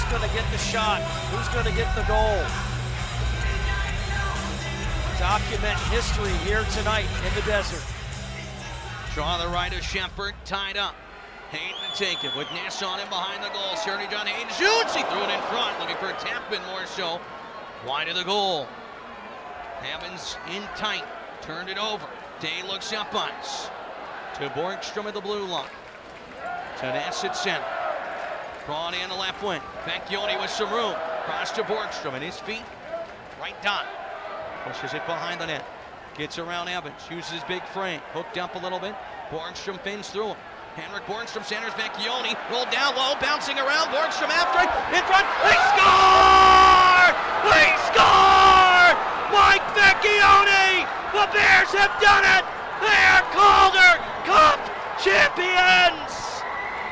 going to get the shot? Who's going to get the goal? Document history here tonight in the desert. Draw the right of Shepard, tied up. Hayden to take it with Ness on him behind the goal. Certainly John Hayden shoots. He threw it in front, looking for a tap-in more so. Wide of the goal. Hammonds in tight, turned it over. Day looks up ice. To Borgstrom at the blue line. To Ness at center. Brought in the left wing. Vecchione with some room. Cross to Borgstrom and his feet. Right dot. Pushes it behind the net. Gets around Evans. Uses his big frame. Hooked up a little bit. Borgstrom fins through him. Henrik Borgstrom centers Vecchione. Rolled down low. Bouncing around. Borgstrom after it. In front. They score! They score! Mike Vecchione! The Bears have done it! They are Calder Cup champions!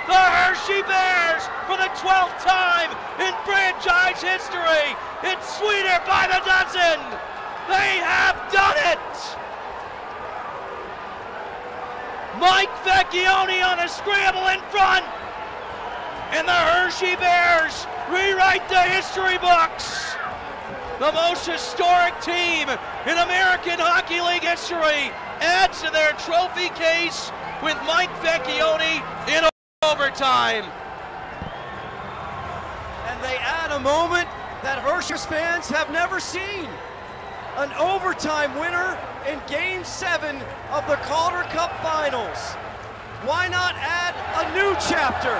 The Hershey Bears, for the 12th time in franchise history, it's sweeter by the dozen. They have done it. Mike Vecchione on a scramble in front, and the Hershey Bears rewrite the history books. The most historic team in American Hockey League history adds to their trophy case with Mike Vecchione in overtime. And they add a moment that Hershey's fans have never seen. An overtime winner in Game 7 of the Calder Cup Finals. Why not add a new chapter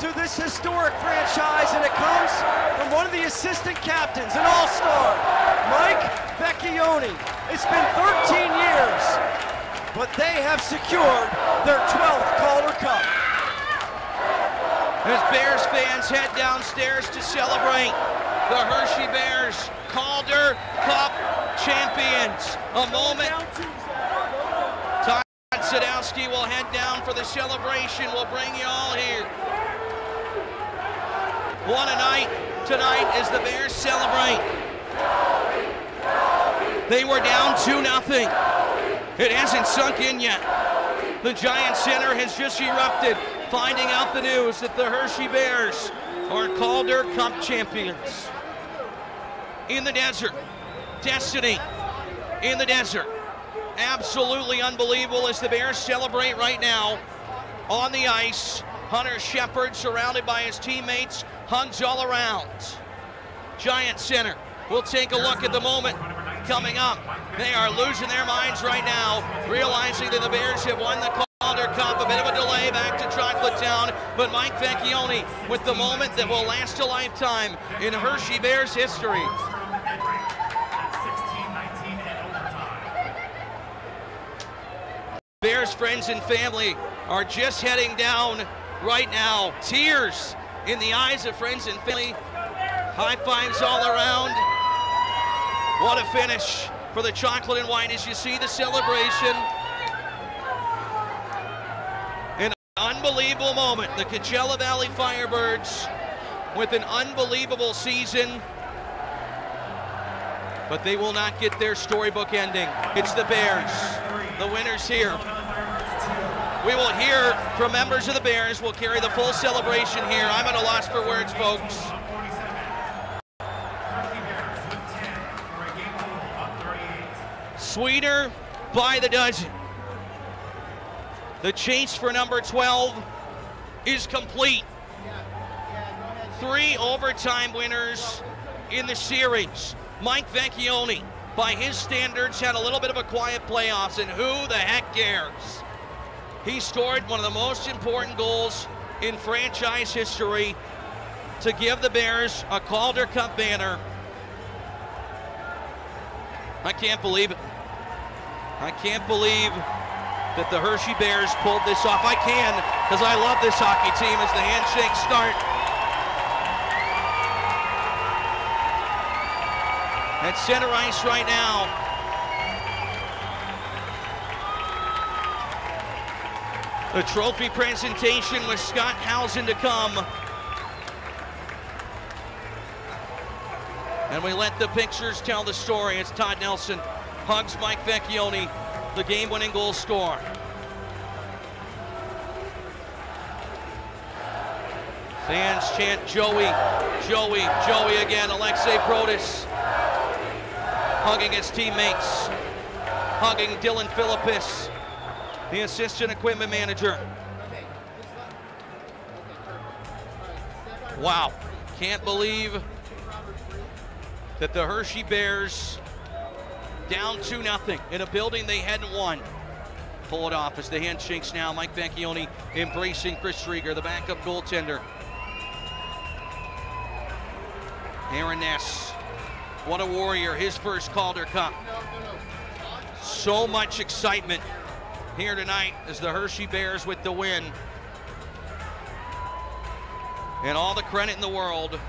to this historic franchise? And it comes from one of the assistant captains, an all-star, Mike Vecchione. It's been 13 years, but they have secured their 12th Calder Cup. As Bears fans head downstairs to celebrate, the Hershey Bears Calder Cup champions. A moment. Todd Sadowski will head down for the celebration. We'll bring you all here. What a night tonight as the Bears celebrate. They were down 2-0. It hasn't sunk in yet. The Giant Center has just erupted, finding out the news that the Hershey Bears are Calder Cup champions. In the desert, destiny in the desert. Absolutely unbelievable as the Bears celebrate right now on the ice. Hunter Shepard surrounded by his teammates, hugs all around. Giant Center, we'll take a look at the moment coming up. They are losing their minds right now, realizing that the Bears have won the Calder Cup. A bit of a delay back to Chocolate Town, but Mike Vecchione with the moment that will last a lifetime in Hershey Bears history. Bears friends and family are just heading down right now. Tears in the eyes of friends and family. High fives all around. What a finish for the chocolate and white as you see the celebration. An unbelievable moment. The Coachella Valley Firebirds with an unbelievable season. But they will not get their storybook ending. It's the Bears, the winners here. We will hear from members of the Bears. We'll carry the full celebration here. I'm at a loss for words, folks. Sweeter by the dozen. The chase for number 12 is complete. 3 overtime winners in the series. Mike Vecchione, by his standards, had a little bit of a quiet playoffs, and who the heck cares? He scored one of the most important goals in franchise history to give the Bears a Calder Cup banner. I can't believe it. I can't believe that the Hershey Bears pulled this off. I can, because I love this hockey team as the handshakes start. At center ice right now. The trophy presentation with Scott Housen to come. And we let the pictures tell the story as Todd Nelson hugs Mike Vecchione, the game-winning goal scorer. Fans chant Joey, Joey, Joey again. Alexei Brodus hugging his teammates, hugging Dylan Philippus, the assistant equipment manager. Wow, can't believe that the Hershey Bears down 2-0 in a building they hadn't won. Pull it off as the handshakes now. Mike Vecchione embracing Chris Rieger, the backup goaltender. Aaron Ness, what a warrior, his first Calder Cup. So much excitement here tonight as the Hershey Bears with the win. And all the credit in the world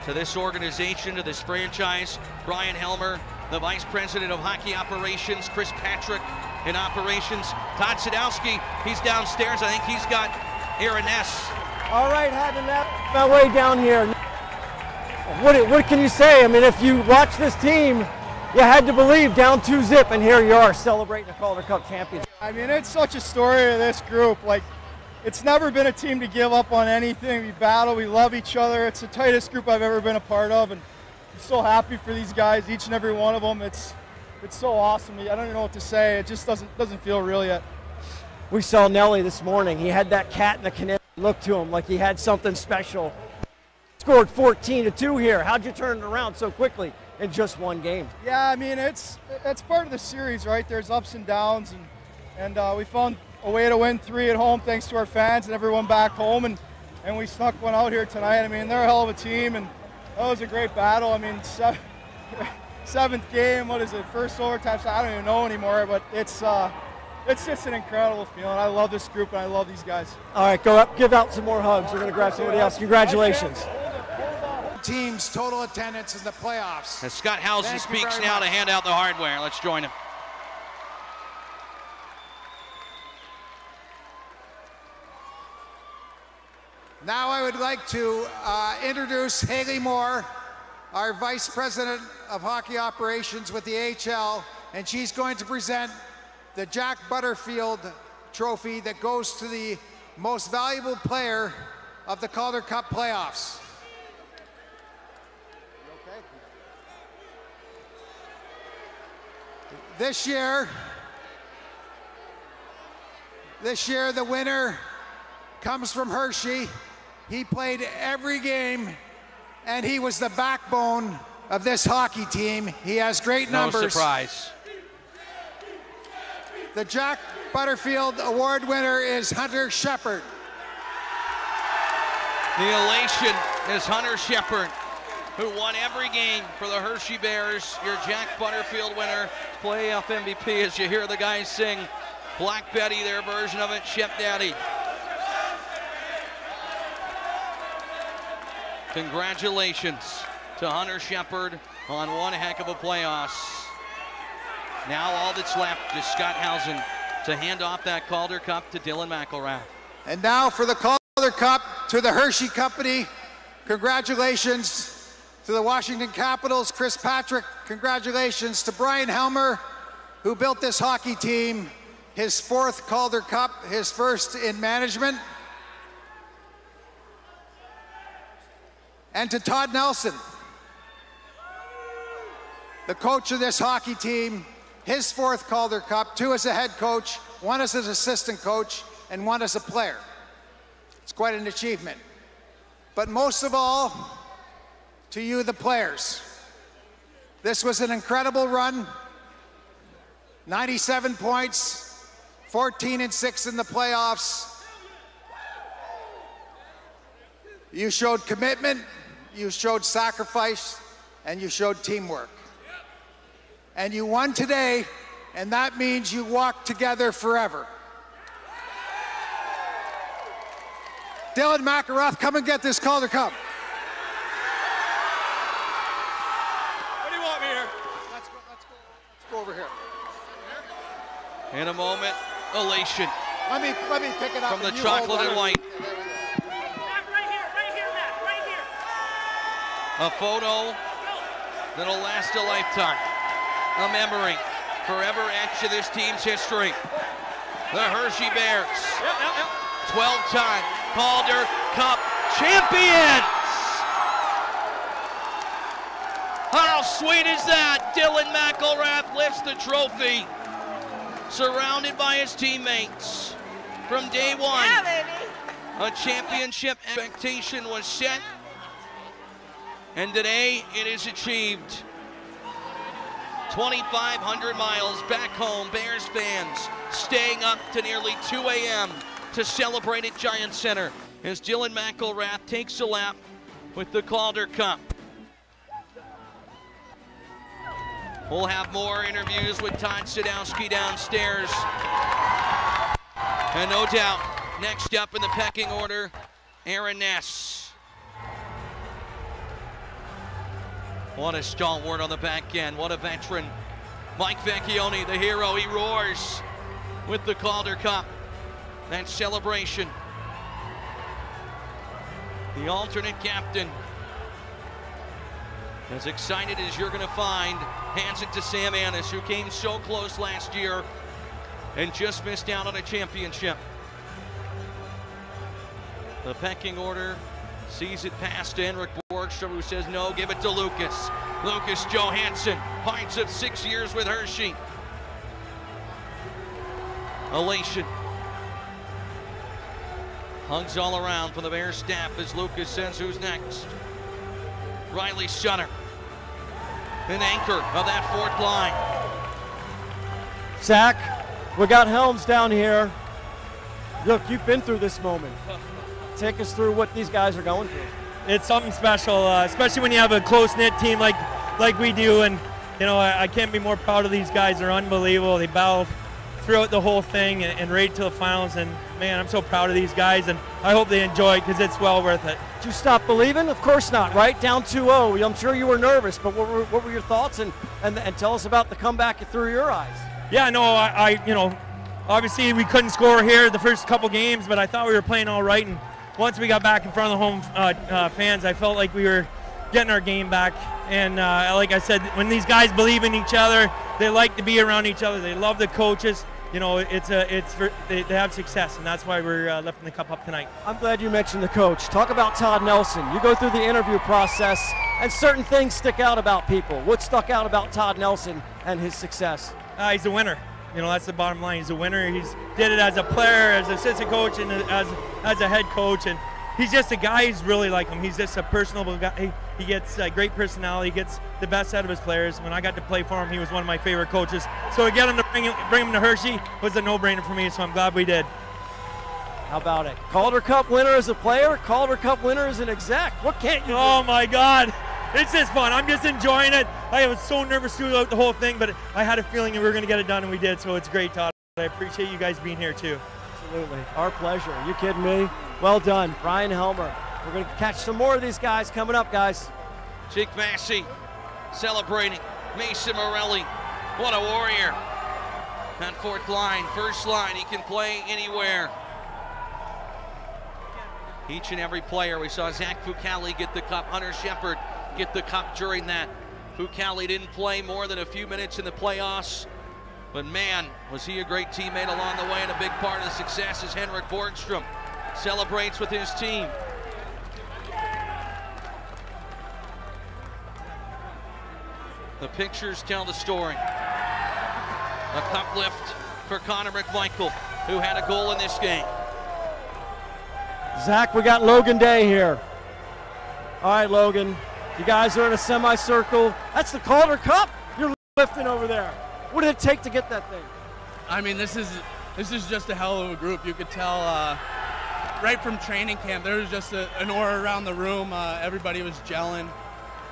to this organization, to this franchise. Bryan Helmer, the Vice President of Hockey Operations, Chris Patrick in Operations. Todd Sadowski, he's downstairs. I think he's got Aaron Ness. All right, had to nap my way down here. What can you say? I mean, if you watch this team, you had to believe down 2-0, and here you are celebrating the Calder Cup championship. I mean, it's such a story of this group. Like, it's never been a team to give up on anything. We battle, we love each other. It's the tightest group I've ever been a part of, and I'm so happy for these guys, each and every one of them. It's so awesome. I don't even know what to say. It just doesn't feel real yet. We saw Nelly this morning. He had that cat in the canal look to him like he had something special. Scored 14-2 here. How'd you turn it around so quickly in just one game? Yeah, I mean, it's part of the series, right? There's ups and downs, and we found a way to win 3 at home thanks to our fans and everyone back home, and we snuck one out here tonight. I mean, they're a hell of a team, and that was a great battle. I mean, seventh game, what is it, first overtime? So I don't even know anymore, but it's just an incredible feeling. I love this group, and I love these guys. All right, go up, give out some more hugs. We're going to grab somebody else. Congratulations. Team's total attendance in the playoffs. As Scott Housen speaks now to hand out the hardware. Let's join him. Now I would like to introduce Haley Moore, our Vice President of Hockey Operations with the AHL, and she's going to present the Jack Butterfield trophy that goes to the most valuable player of the Calder Cup playoffs. This year, the winner comes from Hershey. He played every game, and he was the backbone of this hockey team. He has great numbers. No surprise. The Jack Butterfield Award winner is Hunter Shepard. The elation is Hunter Shepard, who won every game for the Hershey Bears. Your Jack Butterfield winner, playoff MVP, as you hear the guys sing Black Betty, their version of it, Shep Daddy. Congratulations to Hunter Shepard on one heck of a playoffs. Now all that's left is Scott Housen to hand off that Calder Cup to Dylan McElrath. And now for the Calder Cup to the Hershey Company. Congratulations to the Washington Capitals, Chris Patrick. Congratulations to Bryan Helmer, who built this hockey team, his 4th Calder Cup, his 1st in management. And to Todd Nelson, the coach of this hockey team, his 4th Calder Cup, 2 as a head coach, 1 as an assistant coach, and 1 as a player. It's quite an achievement. But most of all, to you, the players. This was an incredible run. 97 points, 14-6 in the playoffs. You showed commitment, you showed sacrifice, and you showed teamwork. And you won today, and that means you walk together forever. Dylan McElrath, come and get this Calder Cup. What do you want me here? Let's go over here. In a moment, elation Let me pick it up. from the chocolate and white. Right here, Matt, right here. A photo that'll last a lifetime. A memory forever etched in this team's history. The Hershey Bears, 12-time Calder Cup champions. How sweet is that? Dylan McElrath lifts the trophy, surrounded by his teammates. From day one, a championship expectation was set, and today it is achieved. 2,500 miles back home, Bears fans staying up to nearly 2 a.m. to celebrate at Giant Center as Dylan McElrath takes a lap with the Calder Cup. We'll have more interviews with Todd Sadowski downstairs. And no doubt, next up in the pecking order, Aaron Ness. What a stalwart on the back end, what a veteran. Mike Vecchione, the hero, he roars with the Calder Cup. That celebration. The alternate captain, as excited as you're gonna find, hands it to Sam Annis, who came so close last year and just missed out on a championship. The pecking order sees it past Hendrix Borgstrom, who says no, give it to Lucas. Lucas Johansson, pints of 6 years with Hershey. Elation. Hugs all around for the Bears staff as Lucas says who's next. Riley Sutter, an anchor of that fourth line. Zach, we got Helms down here. Look, you've been through this moment. Take us through what these guys are going through. It's something special, especially when you have a close-knit team like we do. And you know, I can't be more proud of these guys. They're unbelievable. They battled throughout the whole thing and right to the finals. And man, I'm so proud of these guys, and I hope they enjoy it because it's well worth it. Did you stop believing? Of course not, right? Down 2-0. I'm sure you were nervous, but what were your thoughts? And tell us about the comeback through your eyes. Yeah, no, I you know, obviously we couldn't score here the first couple games, but I thought we were playing all right. And once we got back in front of the home fans, I felt like we were getting our game back. And like I said, when these guys believe in each other, they like to be around each other. They love the coaches. You know, they have success, and that's why we're lifting the cup up tonight. I'm glad you mentioned the coach. Talk about Todd Nelson. You go through the interview process, and certain things stick out about people. What stuck out about Todd Nelson and his success? He's a winner. You know, that's the bottom line. He's a winner. He's did it as a player, as an assistant coach, and as a head coach. And he's just a guy. He's really like him. He's just a personable guy. He gets a great personality. He gets the best out of his players. When I got to play for him, he was one of my favorite coaches. So to get him to bring him to Hershey was a no-brainer for me. So I'm glad we did. How about it? Calder Cup winner as a player, Calder Cup winner as an exec. What can't you do? Oh my God. It's just fun. I'm just enjoying it. I was so nervous throughout the whole thing, but I had a feeling we were going to get it done, and we did. So it's great, Todd. I appreciate you guys being here too. Absolutely. Our pleasure. Are you kidding me? Well done, Bryan Helmer. We're going to catch some more of these guys coming up, guys. Jake Massey celebrating. Mason Morelli, what a warrior. That fourth line, first line, he can play anywhere. Each and every player. We saw Zach Fucale get the cup, Hunter Shepard get the cup during that. Fucale didn't play more than a few minutes in the playoffs, but man, was he a great teammate along the way, and a big part of the success is Hendrix Borgstrom celebrates with his team. The pictures tell the story. A cup lift for Connor McMichael, who had a goal in this game. Zach, we got Logan Day here. All right, Logan, you guys are in a semicircle. That's the Calder Cup you're lifting over there. What did it take to get that thing? I mean, this is just a hell of a group. You could tell right from training camp, there was just an aura around the room. Everybody was gelling.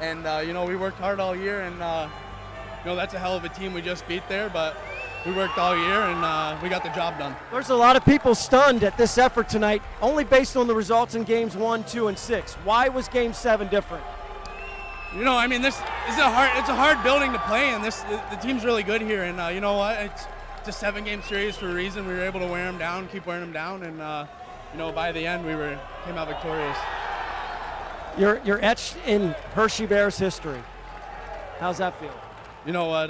And, you know, we worked hard all year, and, you know, that's a hell of a team we just beat there, but we worked all year, and we got the job done. There's a lot of people stunned at this effort tonight, only based on the results in games 1, 2, and 6. Why was game 7 different? You know, I mean, it's a hard building to play in. The team's really good here, and you know what? It's a 7-game series for a reason. We were able to wear them down, keep wearing them down, and, you know, by the end, we came out victorious. You're etched in Hershey Bears history. How's that feel? You know what?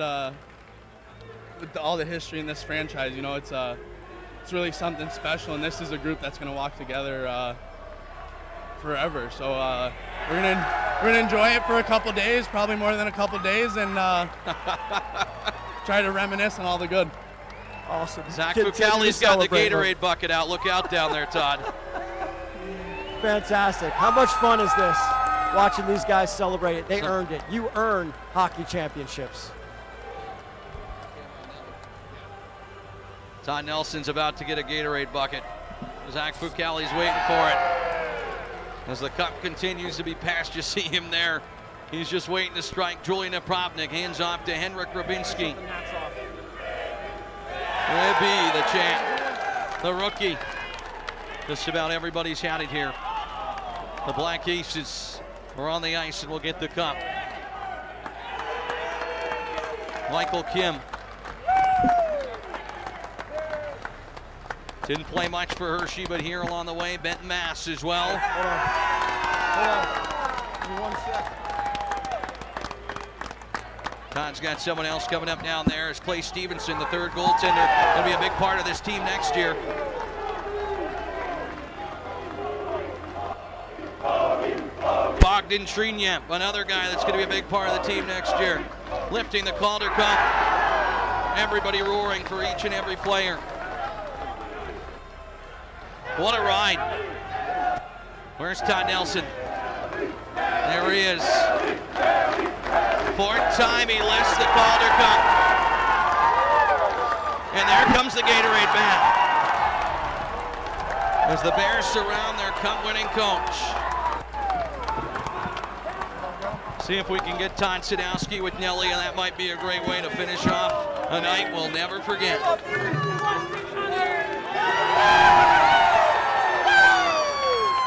With all the history in this franchise, you know, it's it's really something special, and this is a group that's going to walk together forever. So we're gonna enjoy it for a couple days, probably more than a couple days, and try to reminisce on all the good. Awesome. Zach Fucale's got the Gatorade bucket out. Look out down there, Todd. Fantastic. How much fun is this, watching these guys celebrate it? They earned it. You earn hockey championships. Todd Nelson's about to get a Gatorade bucket. Zach Fucale's waiting for it. As the cup continues to be passed, you see him there. He's just waiting to strike. Julian Napravnik hands off to Henrik Rabinski. Ribby, the champ, the rookie. Just about everybody's had it here. The Black Aces are on the ice and will get the cup. Michael Kim. Didn't play much for Hershey, but here along the way, Benton Mass as well. Hold on. Give me 1 second. Todd's got someone else coming up down there. It's Clay Stevenson, the third goaltender. Going to be a big part of this team next year. Bogdan Trinyap, another guy that's going to be a big part of the team next year. Lifting the Calder Cup. Everybody roaring for each and every player. What a ride. Where's Todd Nelson? There he is. Fourth time he lifts the Calder Cup. And there comes the Gatorade bat. As the Bears surround their cup-winning coach. See if we can get Todd Sadowski with Nelly, and that might be a great way to finish off a night we'll never forget.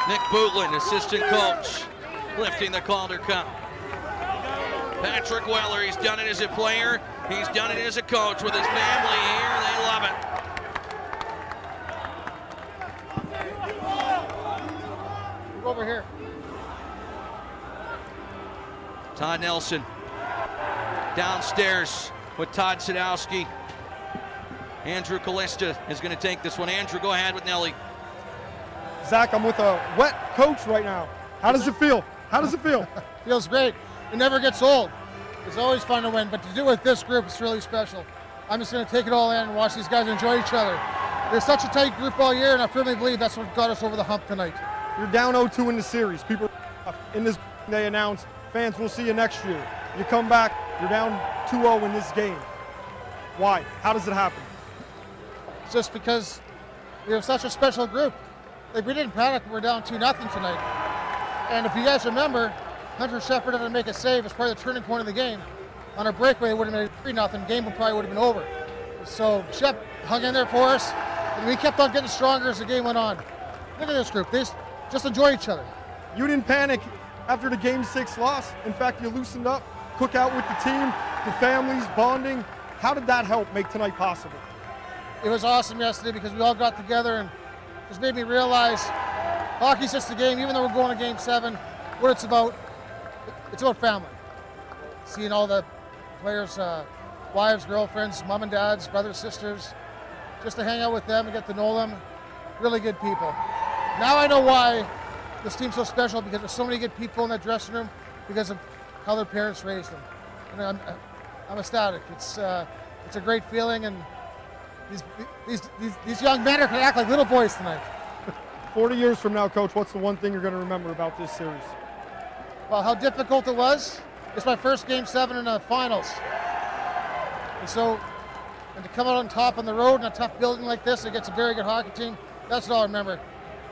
Nick Bootlin, assistant coach, lifting the Calder Cup. Patrick Weller, he's done it as a player, he's done it as a coach with his family here, they love it. Over here. Todd Nelson downstairs with Todd Sadowski. Andrew Callista is going to take this one. Andrew, go ahead with Nelly. Zach, I'm with a wet coach right now. How does it feel? How does it feel? Feels great. It never gets old. It's always fun to win, but to do it with this group, it's really special. I'm just going to take it all in and watch these guys enjoy each other. They're such a tight group all year, and I firmly believe that's what got us over the hump tonight. You're down 0-2 in the series. People in this, they announced, fans will see you next year. You come back, you're down 2-0 in this game. Why? How does it happen? It's just because we have such a special group. Like, we didn't panic, we're down 2-0 tonight. And if you guys remember, Hunter Shepard had to make a save as part of the turning point of the game. On a breakaway, it would have been 3-0, game probably would have been over. So Shep hung in there for us, and we kept on getting stronger as the game went on. Look at this group, they just enjoy each other. You didn't panic after the Game 6 loss. In fact, you loosened up, cook out with the team, the families, bonding. How did that help make tonight possible? It was awesome yesterday because we all got together and just made me realize hockey's just a game, even though we're going to Game 7, what it's about family. Seeing all the players' wives, girlfriends, mom and dads, brothers, sisters, just to hang out with them and get to know them. Really good people. Now I know why this team's so special, because there's so many good people in that dressing room because of how their parents raised them. And I'm ecstatic. It's a great feeling, and these young men are going to act like little boys tonight. 40 years from now, Coach, what's the one thing you're going to remember about this series? Well, how difficult it was. It's my first Game 7 in the finals. And to come out on top on the road in a tough building like this against a very good hockey team, that's what I'll remember.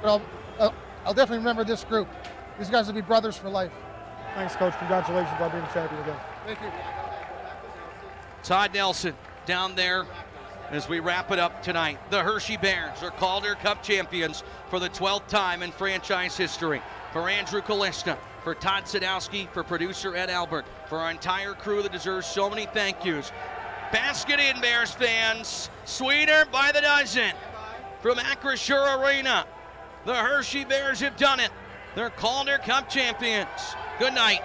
But I'll definitely remember this group. These guys will be brothers for life. Thanks, Coach. Congratulations on being champion again. Thank you. Todd Nelson down there as we wrap it up tonight. The Hershey Bears are Calder Cup champions for the 12th time in franchise history. For Andrew Callista, for Todd Sadowski, for producer Ed Albert, for our entire crew that deserves so many thank yous. Basket in, Bears fans. Sweeter by the dozen. From Acrisure Arena, the Hershey Bears have done it. They're Calder Cup champions. Good night.